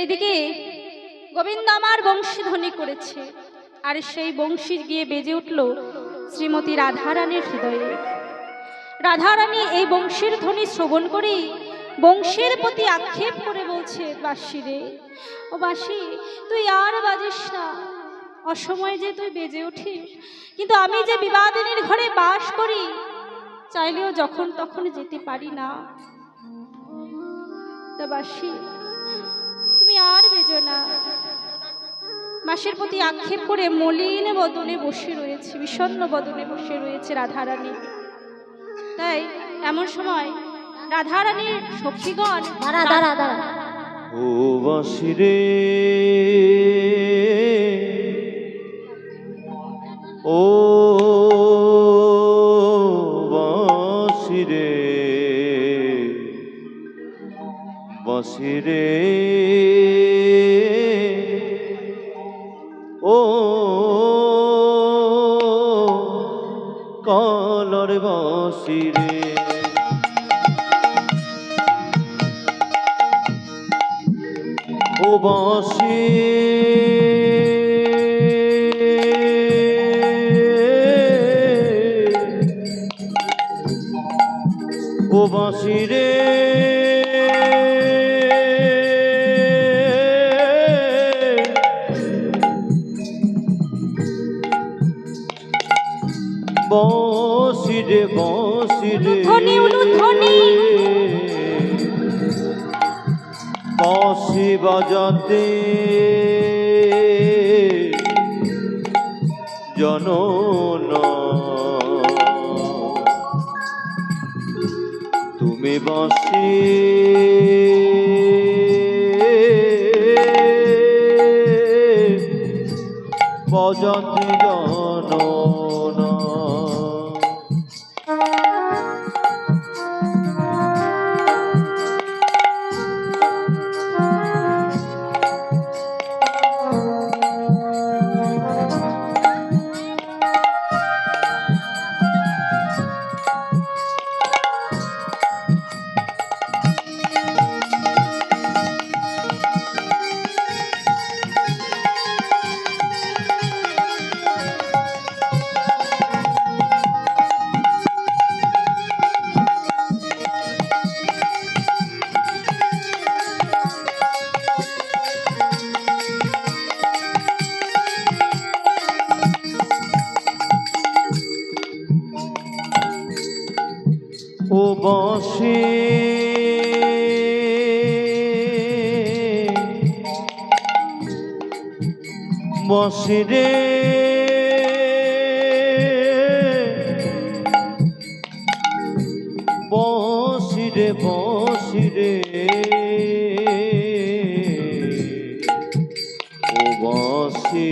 এইদিকে গোবিন্দ আমার বংশী ধ্বনি করেছে, আর সেই বংশী গিয়ে বেজে উঠল শ্রীমতী রাধারানীর হৃদয়ে। রাধারানী এই বংশীর ধ্বনি শ্রবণ করে বংশীর প্রতি আক্ষেপ করে বলছে, বাঁশি রে ও বাঁশি, তুই আর বাজিস না, অসময়ে যে তুই বেজে উঠিস, কিন্তু আমি যে বিবাদিনীর ঘরে বাস করি, চাইলেও যখন তখন যেতে পারি না। তা বাঁশি, তুমি আর বেজো না। মাসের প্রতি আক্ষেপ করে মলিন বদনে বসে রয়েছে, বিষণ্ণ বদনে বসে রয়েছে রাধারানী। তাই এমন সময় রাধারানীর সখীগণ, দাঁড়া দাঁড়া দাঁড়া, ও বাঁশি রে, ও বাঁশি রে, বাঁশি রে, ও কালার বাঁশি রে, ও বাঁশি, ও বাঁশি রে, বাঁশি রে, বাঁশি রে, বাঁশি বাজাতে জানো না তুমি, বাঁশি বাজাতে জানো না। ও বাঁশি, বাঁশি রে, বাঁশি রে, বাঁশি রে, ও বাঁশি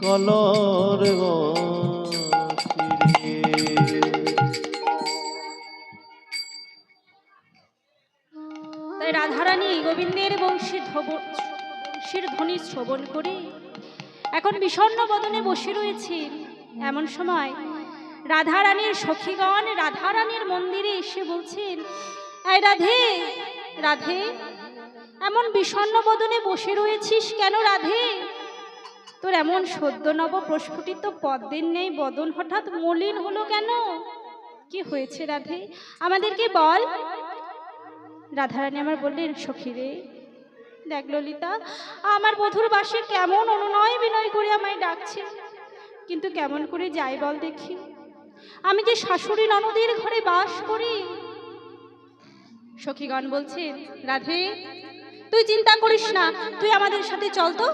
কালার রাধারানী গোবিন্দের বংশীর ধ্বনি শ্রবণ করে এখন বিষণ্ণ বদনে বসে রয়েছে। এমন সময় রাধারানীর সখীগণ রাধারানীর মন্দিরে এসে বলছেন, এই রাধে, রাধে, এমন বিষণ্ণ বদনে বসে রয়েছিস কেন রাধে? তোর এমন সদ্য নব প্রস্ফুটিত পদ্মের নেই বদন হঠাৎ মলিন হলো কেন? কি হয়েছে রাধে, আমাদেরকে বল। রাধারানী আমার বললেন, সখী রে, দেখ ললিতা, আমার বধুর বাসে কেমন অনুনয় বিনয় করে আমায় ডাকছে, কিন্তু কেমন করে যাই বল দেখি? আমি যে শাশুড়ি ননদের ঘরে বাস করি। সখীগণ বলছেন, রাধে, তুই চিন্তা করিস না, তুই আমাদের সাথে চল তো,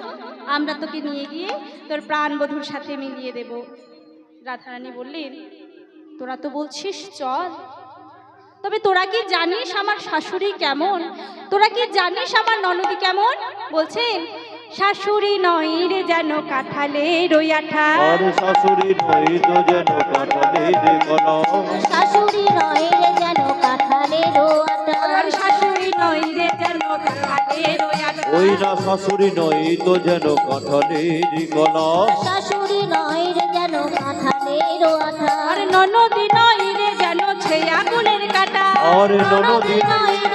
আমরা তোকে নিয়ে গিয়ে তোর প্রাণ বধুর সাথে মিলিয়ে দেব। রাধারানী বললেন, তোরা তো বলছিস চল, তবে তোরা কি জানিস আমার শাশুড়ি কেমন? তোরা কি জানিস আমার ননদি কেমন? বলছেন, শাশুড়ি নয় রে যেন কাঁঠালের ওই আঠা, আরে শাশুড়ি নয় তো যেন কাঁঠালের কলম, শাশুড়ি নয় রে যেন কাঁঠালের আঠা, আর শাশুড়ি নয় রে যেন কাঁঠালের ওই আঠা, ওই না শাশুড়ি নয় তো যেন কাঁঠালের কলম, শাশুড়ি নয় রে যেন কাঁঠালের আঠা, আর ননদি নয় রে যেন ছেয়া গুলের কাটা, আরে ননদি নয় রে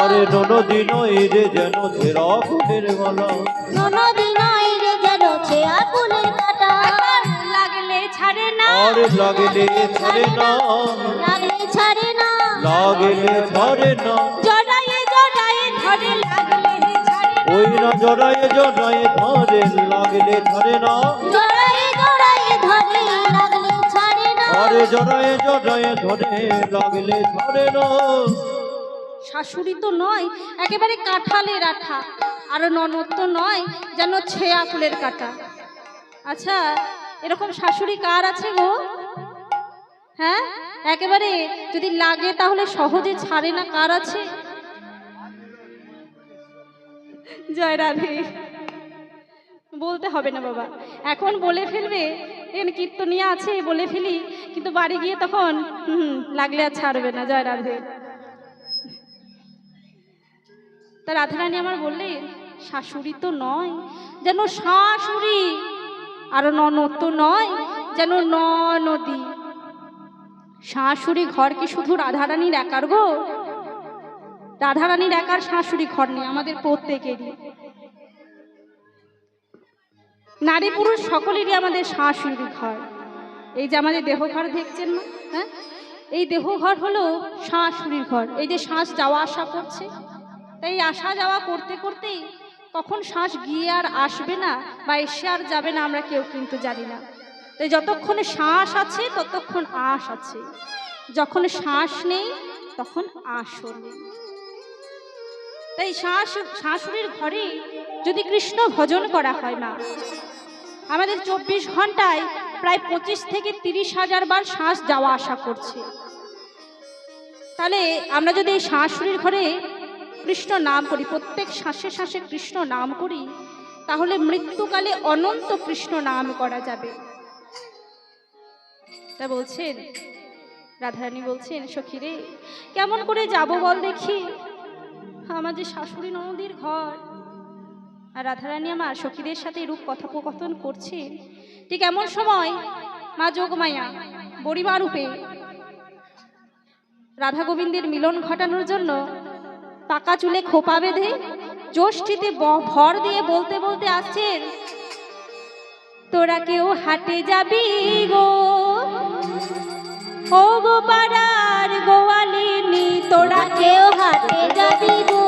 আরে ননদি নই রে যেন ছেঁড়া ফুলের মালা ননদি নয় রে যেন ছেঁড়া ফুলের কাটা লাগলে ছাড়ে না আরে লাগলে ছাড়ে না লাগলে ছাড়ে না লাগলে ছাড়ে না জড়ায়ে জড়ায়ে ধরে লাগলে ছাড়ে না ওই না জড়ায়ে জড়ায়ে ধরে লাগলে ছাড়ে না জড়ায়ে জড়ায়ে ধরে লাগলে ছাড়ে না আরে জড়ায়ে জড়ায়ে ধরে লাগলে ছাড়ে না শাশুড়ি তো নয় একেবারে কাঁঠালের আঠা আর ননদ তো নয় যেন ছেঁড়া ফুলের কাটা। আচ্ছা এরকম শাশুড়ি কার আছে গো? হ্যাঁ একেবারে যদি লাগে তাহলে সহজে ছাড়ে না, কার আছে? জয় রাধে। বলতে হবে না বাবা, এখন বলে ফেলবে এখানে কীর্তনিয়া আছে বলে ফেলি, কিন্তু বাড়ি গিয়ে তখন লাগলে আর ছাড়বে না। জয় রাধে। তা রাধারানী আমার বললেন শাশুড়ি তো নয় যেন শাশুড়ি, আর ননদ তো নয় যেন ননদি। শাশুড়ি ঘর কি শুধু রাধারানীর একার গো? রাধারানীর একার শাশুড়ি ঘর নেই, আমাদের প্রত্যেকেরই, নারী পুরুষ সকলেরই আমাদের শাশুড়ি ঘর। এই যে আমাদের দেহঘর দেখছেন না, হ্যাঁ এই দেহঘর হলো শাশুড়ির ঘর। এই যে শ্বাস যাওয়া আসা করছে, তাই আসা যাওয়া করতে করতেই কখন শ্বাস গিয়ে আর আসবে না বা এসে আর যাবে না আমরা কেউ কিন্তু জানি না। তাই যতক্ষণ শ্বাস আছে ততক্ষণ আশ আছে, যখন শ্বাস নেই তখন আশও নেই। তাই শাশুড়ির ঘরে যদি কৃষ্ণ ভজন করা হয় না, আমাদের 24 ঘন্টায় প্রায় 25 থেকে 30,000 বার শ্বাস যাওয়া আসা করছে। তাহলে আমরা যদি এই শাশুড়ির ঘরে কৃষ্ণ নাম করি, প্রত্যেক শ্বাসে শ্বাসে কৃষ্ণ নাম করি, তাহলে মৃত্যুকালে অনন্ত কৃষ্ণ নাম করা যাবে। তা বলছেন রাধারানী, বলছেন সখী রে কেমন করে যাব বল দেখি, আমার যে শাশুড়ি ননদির ঘর। আর রাধারানী আমার সখীদের সাথে এরূপ কথোপকথন করছে, ঠিক এমন সময় মা যোগমায়া বড়িমা রূপে রাধা গোবিন্দের মিলন ঘটানোর জন্য পাকা চুলে খোপা বেঁধে জ্যোষ্ঠীতে ভর দিয়ে বলতে বলতে আসছেন, তোরা কেউ হাটে যাবি গো, ও গো পাড়ার গোয়ালিনী, তোরা কেউ হাটে যাবি গো,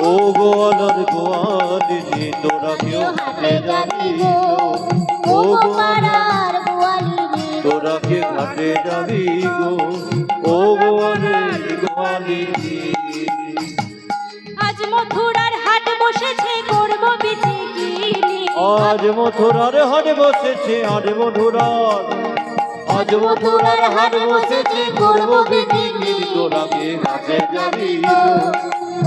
ও গোয়ালার গোয়ালিনী, তোরা কেউ হাটে যাবি গো, ও গো পাড়ার গোয়ালিনী, তোরা কে ঘাটে যাবি গো, ও গোয়ালের গোয়ালিনী। আজ মথুরার হাট বসেছে করব বিচিকিনি, আজ মথুরার হাট বসেছে, আজ মথুরার, আজ মথুরার হাট বসেছে করব বিকিনি, তোরা কে ঘাটে যাবি গো,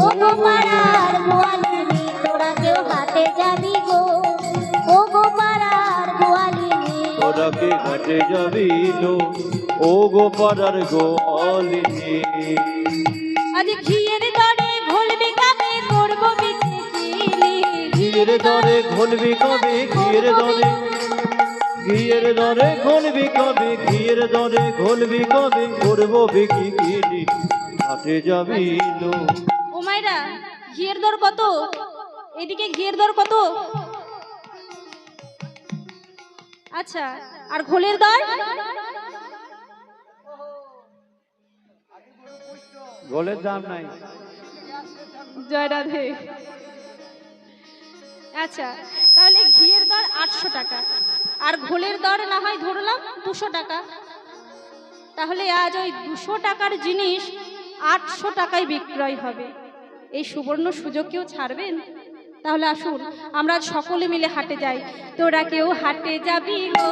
ও গো পাড়ার গোয়ালিনী, তোরা কেউ হাটে যাবি গো, ও গো পাড়ার গোয়ালিনী, তোরা কে ঘাটে যাবি গো, ও গোপাড়ার গোয়ালিনী। আজ ঘিয়ের দরে ঘোলবি কাবে করব বিচিকিনি, ঘিয়ের দরে ঘুলবি কবে, ঘিয়ের দরে, ঘিয়ের দরে ঘুলবি কবে, ঘিয়ের দরে ঘুলবি কবে, করবো বিকিনি, ঘাটে যাবি লো। ও মাইরা ঘিয়ের দর কত? এদিকে ঘিয়ের দর কত? আচ্ছা আর ঘোলের দর? গোলের দাম নাই। জয় রাধে। আচ্ছা তাহলে ঘিয়ের দর 800 টাকা, আর ঘোলের দর না হয় ধরলাম 200 টাকা। তাহলে আজ ওই 200 টাকার জিনিস 800 টাকায় বিক্রয় হবে। এই সুবর্ণ সুযোগ কেউ ছাড়বেন? তাহলে আসুন আমরা সকলে মিলে হাটে যাই। তোরা কেউ হাটে যাবি গো,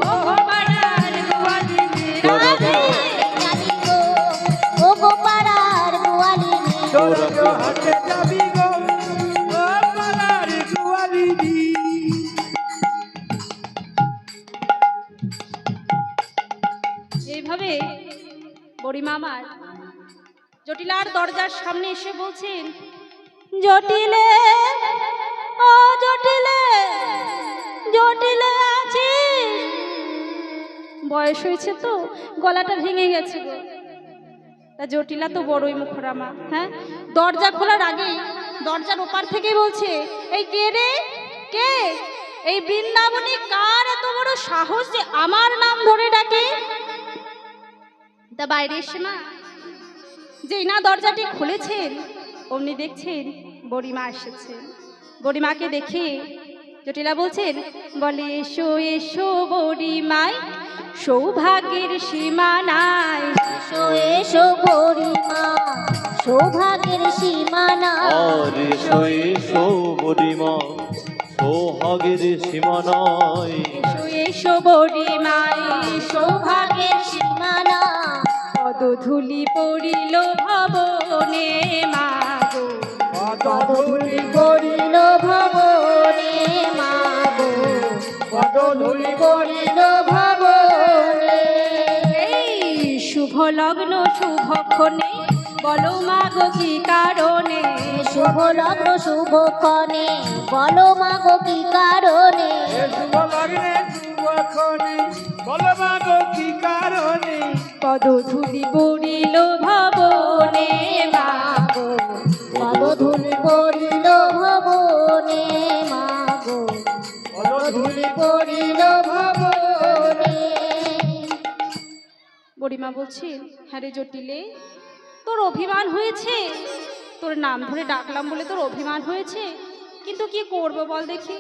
ও পাড়ার গোয়ালিনী, তোরা কেউ যাবি গো, ও গো পাড়ার গোয়ালিনী, তোরা কেউ হাটে যাবি গো, ও পাড়ার গোয়ালিনী। এইভাবে বড়িমা আমার জটিলার দরজার সামনে এসে বলছেন, জটিলে ও জটিলে, জটিলে আছিস? বয়স হয়েছে তো গলাটা ভেঙে গেছে গো। তা জটিলা তো বড়ই মুখরামা, হ্যাঁ, দরজা খোলার আগেই দরজার ওপার থেকেই বলছে, এই কে রে, কে? এই বৃন্দাবনে কার এত বড় সাহস যে আমার নাম ধরে ডাকে? তা বাইরে এসে মা যেই না দরজাটি খুলেছেন, অমনি দেখছেন বুড়িমা এসেছে। বুড়িমাকে দেখে জটিলা বলছেন, বলে এসো এসো বুড়িমাই, সৌভাগ্যের সীমা নাই। এসো এসো বুড়িমা, সৌভাগ্যের সীমা নাই। আর এসো এসো বুড়িমা, সোহাগের সীমা নাই। এসো এসো বুড়িমাই, সৌভাগ্যের সীমা নাই। পদধূলি পড়িল ভবনে মাগো, পদধূলি পড়িল ভবনে মাগো, পদধূলি পড়িল ভবনে। এই শুভ লগ্ন শুভক্ষণে বলো মাগো কি কারণে? শুভ লগ্ন শুভক্ষণে বলো মাগো কি কারণে? শুভ লগ্নে শুভক্ষণে বলো মাগো কি কারণে? পদধূলি পড়িল ভবনে মাগো, পদধূলি পড়িল ভবনে মাগো, পদধূলি পড়িল ভবনে। বুড়িমা বলছেন, হ্যাঁ রে জটিলে, তোর অভিমান হয়েছে, তোর নাম ধরে ডাকলাম বলে তোর অভিমান হয়েছে, কিন্তু কি করব বল দেখি?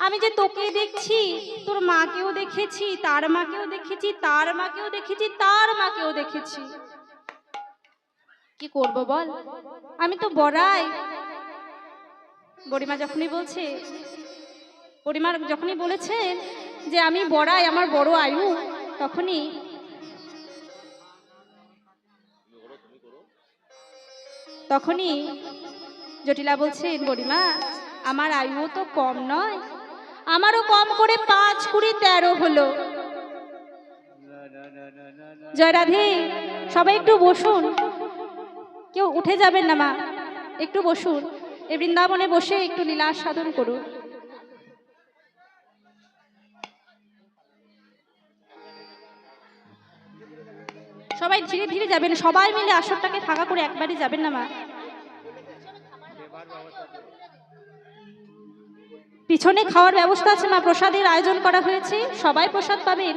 আমি যে তোকে দেখছি, তোর মাকেও দেখেছি, তার মাকেও দেখেছি, তার মাকেও দেখেছি, তার মাকেও দেখেছি, কি করব বল? আমি তো বড়াই। বুড়িমা যখনই বলছে, বুড়িমা যখনই বলেছেন যে আমি বড়াই, আমার বড় আয়ু, তখনই জটিলা বলছেন, বুড়িমা আমার আয়ু তো কম নয়, আমারও কম করে 5, 20, 13 হলো। জয় রাধে। সবাই একটু বসুন, কেউ উঠে যাবেন না মা, একটু বসুন, এই বৃন্দাবনে বসে একটু লীলা সাধন করুন। সবাই ধীরে ধীরে যাবেন, সবাই মিলে আসরটাকে ফাঁকা করে একবারই যাবেন না মা। পিছনে খাওয়ার ব্যবস্থা আছে মা, প্রসাদের আয়োজন করা হয়েছে, সবাই প্রসাদ পাবেন,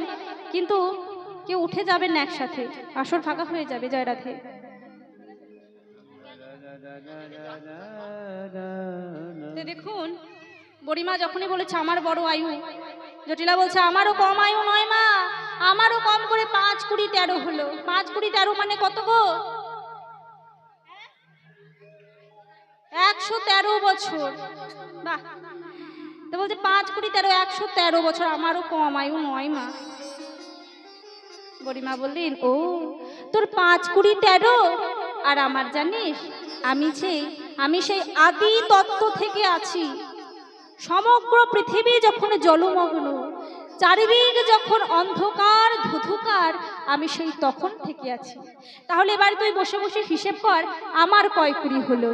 কিন্তু কেউ উঠে যাবেন না একসাথে, আসর ফাঁকা হয়ে যাবে। জয় রাধে। দেখুন বুড়িমা যখনই বলেছে আমার বড় আয়ু, জটিলা বলছে আমারও কম আয়ু নয় মা, আমারও কম করে 5, 20, 13 হলো। 5, 20, 13 মানে কত গো? 113 বছর। বাহ, তো বলছে 5, 20, 13, 113 বছর, আমারও কম আয়ু নয় মা। বুড়িমা বললেন, ও তোর 5, 20, 13, আর আমার জানিস আমি সেই আদি তত্ত্ব থেকে আছি। সমগ্র পৃথিবী যখন জলমগ্ন, চারিদিক যখন অন্ধকার ধুধুকার, আমি সেই তখন থেকে আছি। তাহলে এবার তুই বসে বসে হিসেব কর আমার কয় 20 হলো।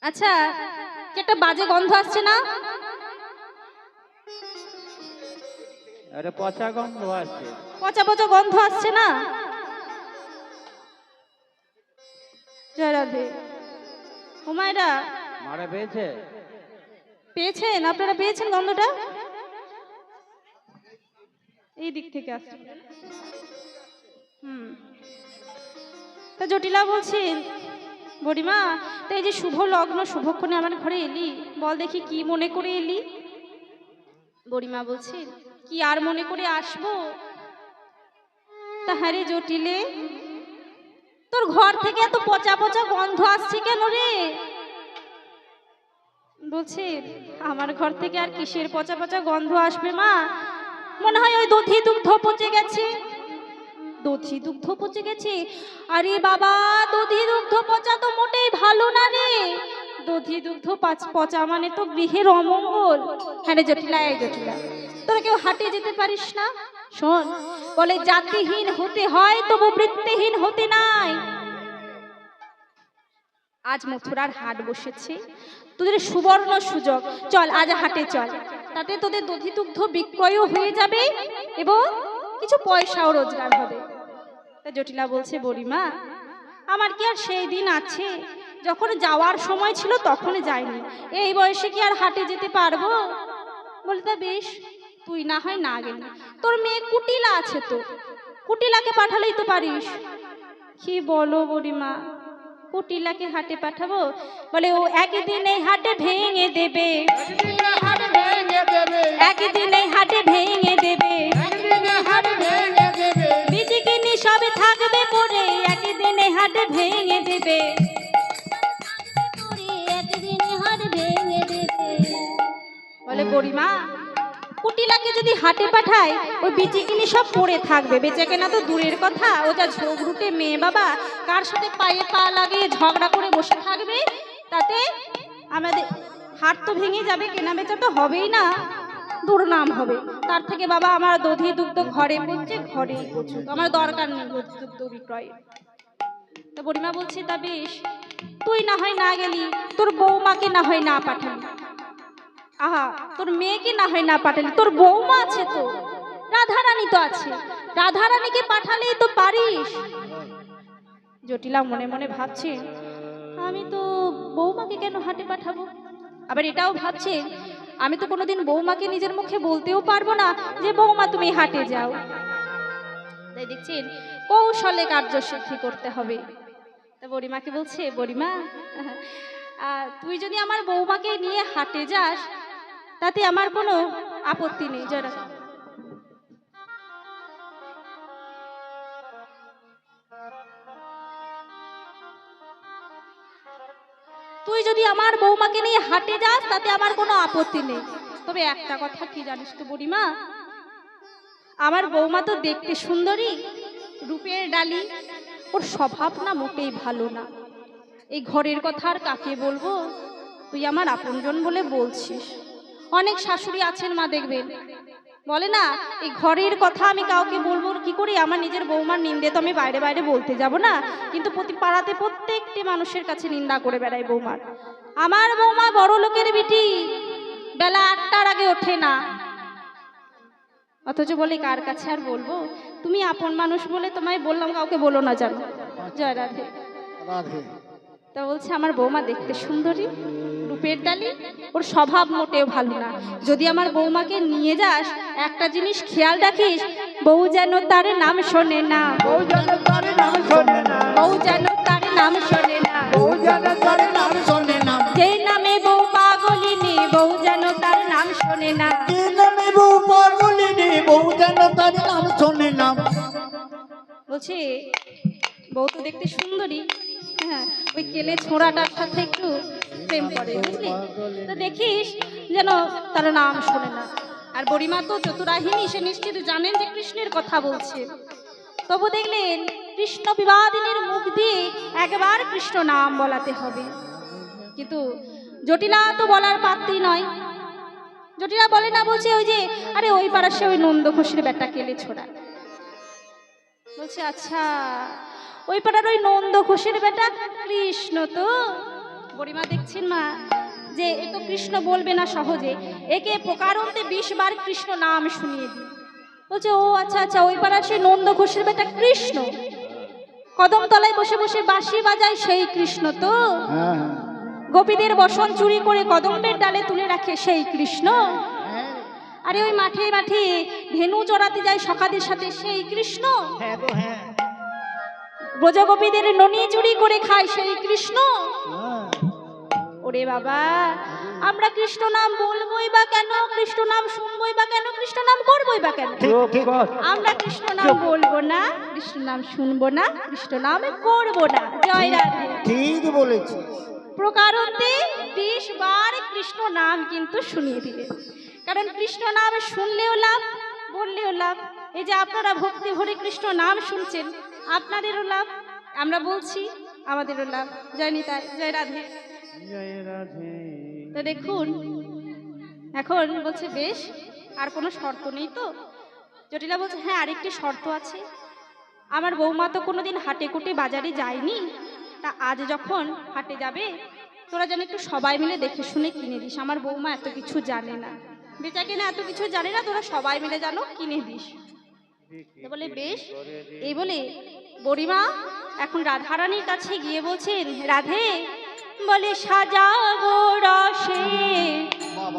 আচ্ছা, কি একটা বাজে গন্ধ আসছে না? আরে পচা গন্ধ আসছে। পচা পচা গন্ধ আসছে না? জয় রাধে। হুমায়রা মারা পেয়েছে? পেয়েছেন? আপনারা পেয়েছেন গন্ধটা? এই দিক থেকে আসছে। তা জটিলা বলছেন, বুড়িমা তো এই যে শুভ লগ্ন শুভক্ষণে আমার ঘরে এলি, বল দেখি কি মনে করে এলি? বুড়িমা বলছেন, কি আর মনে করে আসবো? তা হ্যাঁ রে জটিলে, তোর ঘর থেকে এত পচা পচা গন্ধ আসছে কেন রে? বলছে আমার ঘর থেকে আর কিসের পচা পচা গন্ধ আসবে মা, মনে হয় ওই দধি দুগ্ধ পচে গেছে। দধি দুগ্ধ পচে গেছে? আরে বাবা, দধি দুগ্ধ পচা তো মোটেই ভালো না রে। দধি দুগ্ধ পচা মানে তো গৃহের অমঙ্গল। হ্যাঁ রে জটিলা, এই জটিলা, তোরা কেউ হাটে যেতে পারিস না? শোন, বলে জাতিহীন হতে হয় তবু বৃত্তিহীন হতে নাই। আজ মথুরার হাট বসেছে, তোদের সুবর্ণ সুযোগ, চল আজ হাটে চল, তাতে তোদের দধি দুগ্ধ বিক্রয়ও হয়ে যাবে এবং কিছু পয়সাও রোজগার হবে। তা জটিলা বলছে, বুড়িমা আমার কি আর সেই দিন আছে? যখন যাওয়ার সময় ছিল তখন যাইনি, এই বয়সে কি আর হাটে যেতে পারবো? বলে তা বেশ, তুই না হয় না গেলি, তোর মেয়ে কুটিলা আছে তো, কুটিলাকে পাঠালেই তো পারিস। কি বলো বুড়িমা, কুটিলাকে হাটে পাঠাবো? বলে ও একদিন এই হাটে ভেঙে দেবে, একদিন এই হাটে ভেঙে দেবে, বিচি কিনি সবে থাকবে পড়ে, একদিন এই হাটে ভেঙে দেবে। একদিন হাট ভেঙে দেবে। বলে বুড়িমা কুটিলাকে যদি হাটে পাঠায়, ওই বিচি কিনি সব পড়ে থাকবে, বেচে কেনা তো দূরের কথা, ও যা ঝগড়ুটে মেয়ে বাবা, কার সাথে পায়ে পা লাগিয়ে ঝগড়া করে বসে থাকবে, তাতে আমাদের হাট তো ভেঙে যাবে, কেনা বেচা তো হবেই না, দুর্নাম হবে। তার থেকে বাবা আমার দধি দুগ্ধ ঘরে পড়ছে, ঘরেই পচুক, আমার দরকার নেই দুগ্ধ বিক্রয়। তা বুড়িমা বলছি, তা বেশ, তুই না হয় না গেলি, তোর বৌমাকে না হয় না পাঠালি, আহা তোর মেয়েকে না হয় না পাঠালি, তোর বৌমা আছে তো, রাধারানী তো আছে, রাধারানীকে পাঠালেই তো পারিস। জটিলা মনে মনে ভাবছে, আমি তো বৌমাকে কেন হাটে পাঠাবো? আবার এটাও ভাবছে, আমি তো কোনোদিন বৌমাকে নিজের মুখে বলতেও পারবো না যে বৌমা তুমি হাটে যাও। তাই দেখছেন কৌশলে কার্যসিদ্ধি করতে হবে। তা বুড়িমাকে বলছে, বুড়িমা তুই যদি আমার বৌমাকে নিয়ে হাটে যাস তাতে আমার কোনো আপত্তি নেই। জয়রা তুই যদি আমার বৌমাকে নিয়ে হাটে যাস তাতে আমার কোনো আপত্তি নেই, তবে একটা কথা কি জানিস তো বুড়িমা, আমার বৌমা তো দেখতে সুন্দরী, রূপের ডালি, ওর স্বভাব না মোটেই ভালো না। এই ঘরের কথা আর কাকে বলবো, তুই আমার আপনজন বলে বলছিস। অনেক শাশুড়ি আছেন মা, দেখবেন বলে না এই ঘরের কথা আমি কাউকে বলবো কি করে, আমার নিজের বৌমার নিন্দে তো আমি বাইরে বাইরে বলতে যাব না, কিন্তু প্রতি পাড়াতে প্রত্যেকটি মানুষের কাছে নিন্দা করে বেড়াই বৌমার। আমার বৌমা বড় লোকের বিটি, বেলা 8টার আগে ওঠে না, অথচ বলে কার কাছে আর বলবো, তুমি আপন মানুষ বলে তোমায় বললাম কাউকে বলো না জানো। জয় রাধে। তা বলছে আমার বৌমা দেখতে সুন্দরী, রূপের ডালি, ওর স্বভাব মোটেও ভালো না। যদি আমার বৌমাকে নিয়ে যাস একটা জিনিস খেয়াল রাখিস, বউ যেন তার নাম শোনে না, বউ যেন তার নাম শোনে না, বউ যেন তার নাম শোনে না, বউ যেন তার নাম শোনে না, যে নামে বউ পাগলিনী, বউ যেন তার নাম শোনে না, যে নামে বউ পাগলিনী, বউ যেন তার নাম শোনে না। বলছে বউ তো দেখতে সুন্দরী, হ্যাঁ ওই কেলে ছোড়াটার সাথে একটু প্রেম করে, বুঝলি তো দেখিস যেন তার নাম শোনে না। আর বুড়িমা তো চতুরাহিনী, সে নিশ্চিত জানেন যে কৃষ্ণের কথা বলছে, তবু দেখলেন কৃষ্ণ বিবাদিনীর মুখ দিয়ে একবার কৃষ্ণ নাম বলাতে হবে। কিন্তু জটিলা তো বলার পাত্রী নয়, জটিলা বলে না, বলছে ওই যে আরে ওই পাড়া সে ওই নন্দ ঘোষের বেটা কেলে ছোড়া। বলছে আচ্ছা ওই পাড়ার ওই নন্দ ঘোষের বেটা কৃষ্ণ তো। বুড়িমা দেখছেন মা যে এ তো কৃষ্ণ বলবে না সহজে, একে প্রকারান্তে 20 বার কৃষ্ণ নাম শুনিয়ে দিই। বলছে ও আচ্ছা আচ্ছা, ওই পাড়ার সেই নন্দ ঘোষের বেটা কৃষ্ণ, কদম তলায় বসে বসে বাঁশি বাজায় সেই কৃষ্ণ তো, গোপীদের বসন চুরি করে কদম্বের ডালে তুলে রাখে সেই কৃষ্ণ, আরে ওই মাঠে মাঠে ধেনু চড়াতে যায় সখাদের সাথে সেই কৃষ্ণ, ব্রজগোপীদের ননি চুরি করে খায় সেই কৃষ্ণ। ওরে বাবা, আমরা কৃষ্ণ নাম বলবোই বা কেন, কৃষ্ণ নাম শুনবোই বা কেন, কৃষ্ণ নাম করবোই বা কেন? আমরা কৃষ্ণ নাম বলবো না, কৃষ্ণ নাম শুনবো না, কৃষ্ণ নাম করবো না। জয় রাধে। ঠিক বলেছি। প্রকারান্তে 20 বার কৃষ্ণ নাম কিন্তু শুনিয়ে দিলেন, কারণ কৃষ্ণ নাম শুনলেও লাভ, বললেও লাভ। এই যে আপনারা ভক্তি ভরে কৃষ্ণ নাম শুনছেন, আপনাদেরও লাভ, আমরা বলছি আমাদেরও লাভ। জয় নিতাই, জয় রাধে। তো দেখুন এখন বলছে বেশ, আর কোনো শর্ত নেই তো? জটিলা বলছে হ্যাঁ আরেকটি শর্ত আছে, আমার বৌমা তো কোনোদিন হাটে কুটে বাজারে যায়নি, তা আজ যখন হাটে যাবে তোরা যেন একটু সবাই মিলে দেখে শুনে কিনে দিস, আমার বৌমা এত কিছু জানে না, বেচা কেনা এত কিছু জানে না, তোরা সবাই মিলে যেন কিনে দিস। বলে বেশ, এই বলে বুড়িমা এখন রাধারানীর কাছে গিয়ে বলছেন, রাধে বলে সাজাবো রসে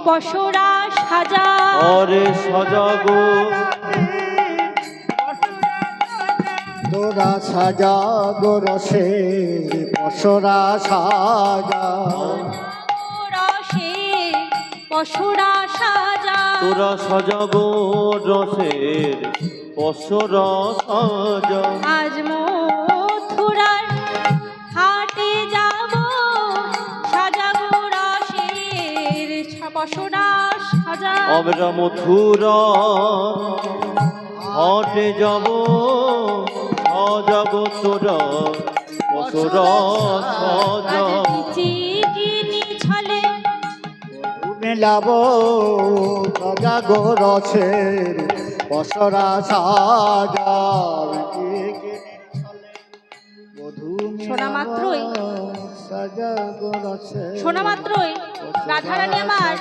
পশরা সাজা। ওরে সাজাগো তোরা সাজা গো রসে পশরা সাজা। রসে পশরা সাজা। তোরা সাজাগো রসের পশরা সাজা। আজ মথুরার হাটে যাব সাজাবো রসের পশরা সাজা। আমরা মথুরা হাটে যাব সাজাগো তোরা পশরা সাজা। আজ চিকিনি ছলে মেলাবো সাজা গো রসের পশরা সাজা। শোনা মাত্রই সাজা গো রসের শোনা মাত্রই রাধারানী আমার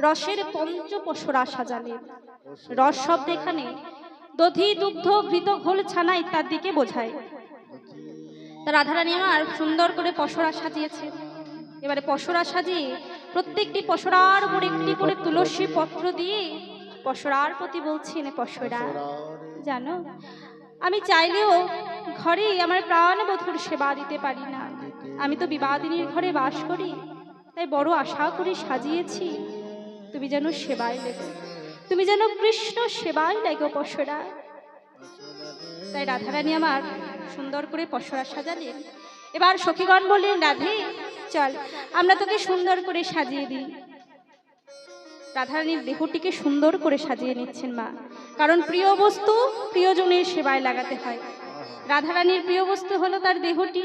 রসের পঞ্চপশরা সাজালেন। রস শব্দ এখানে দধি দুগ্ধ ঘৃত ঘোল ছানা ইত্যাদিকে বোঝায়। তা রাধারানী আমার সুন্দর করে পশরা সাজিয়েছে। এবারে পশরা সাজিয়ে প্রত্যেকটি পশরার উপর একটি করে তুলসী পত্র দিয়ে পশরার প্রতি বলছেন, পশরা জানো আমি চাইলেও ঘরে আমার প্রাণবধূর সেবা দিতে পারি না। আমি তো বিবাদিনীর ঘরে বাস করি, তাই বড় আশা করে সাজিয়েছি তুমি যেন সেবায় লেগো, তুমি যেন কৃষ্ণ সেবায় লেগো পশরা। তাই রাধারানী আমার সুন্দর করে পশরা সাজালেন। এবার সখীগণ বললেন, রাধে চল আমরা তোকে সুন্দর করে সাজিয়ে দিই। রাধারানীর দেহটিকে সুন্দর করে সাজিয়ে নিচ্ছেন মা, কারণ প্রিয় বস্তু প্রিয়জনের সেবায় লাগাতে হয়। রাধারানীর প্রিয় বস্তু হলো তার দেহটি,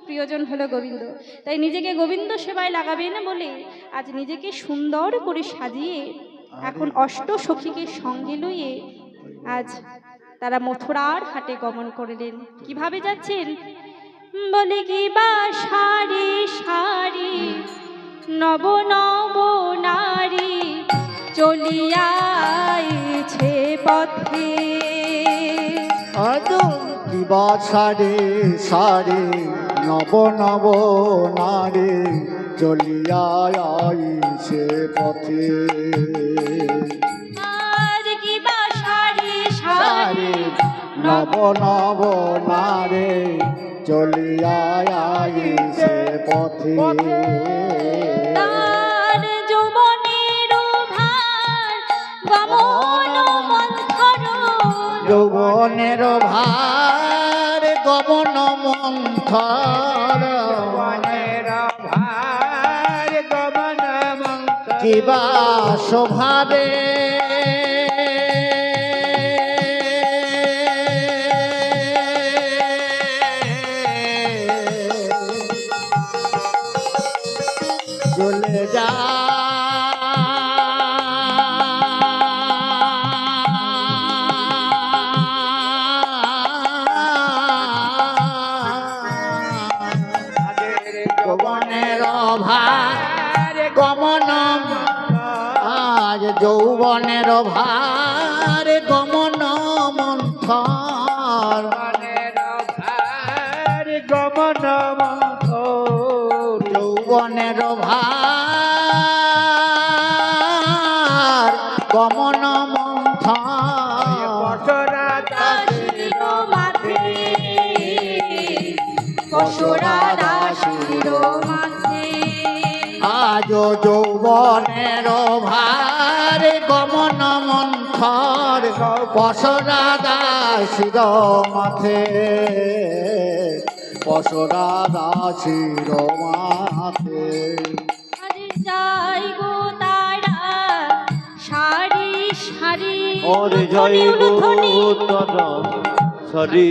প্রিয়জন হলো গোবিন্দ, তাই নিজেকে গোবিন্দ সেবায় লাগাবে না বলে আজ নিজেকে সুন্দর করে সাজিয়ে এখন অষ্ট সখীকে সঙ্গে লইয়ে আজ তারা মথুরার হাটে গমন করলেন। কিভাবে যাচ্ছেন বলে কি বা সারি সারি নব নব নারী চলিয়াছে পথে। দিবা সারে সারে নব নব নারী চলিয়াছে পথে। আজ কি বা সারি সারি নব নব নারী চলিয়াছে পথে। তার যৌবনের ভার গমন মন্থর, যৌবনের ভার গমন মন্থর। কিবা স্বভাবে চলে যা যৌবনের ভার গমন, আজ যৌবনের ভার গমন মন্থর। গমন যৌবনের ভার গমন মন্থর। দাসীর মাঝে পশরা দাসীর মাঝে। আজ যৌবনের ভার গমন মন্থর। পশরা দাসীর মাথে, পশরা দাসীর মাথে। আজ যাই গো তারা সারি সারি ওরে জয় গো তারা সারি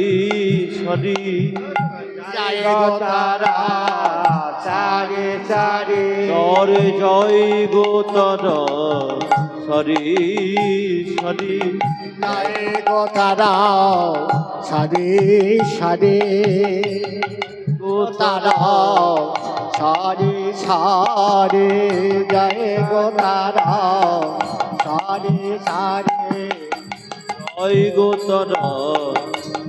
সারি। জয় গো তারা সারি সারি। ওরে জয় গো তারা সারি সারি। জয় গো তারা সারি সারি। গো তারা সারি সারি। জয় গো তারা সারি সারি। জয় গো তারা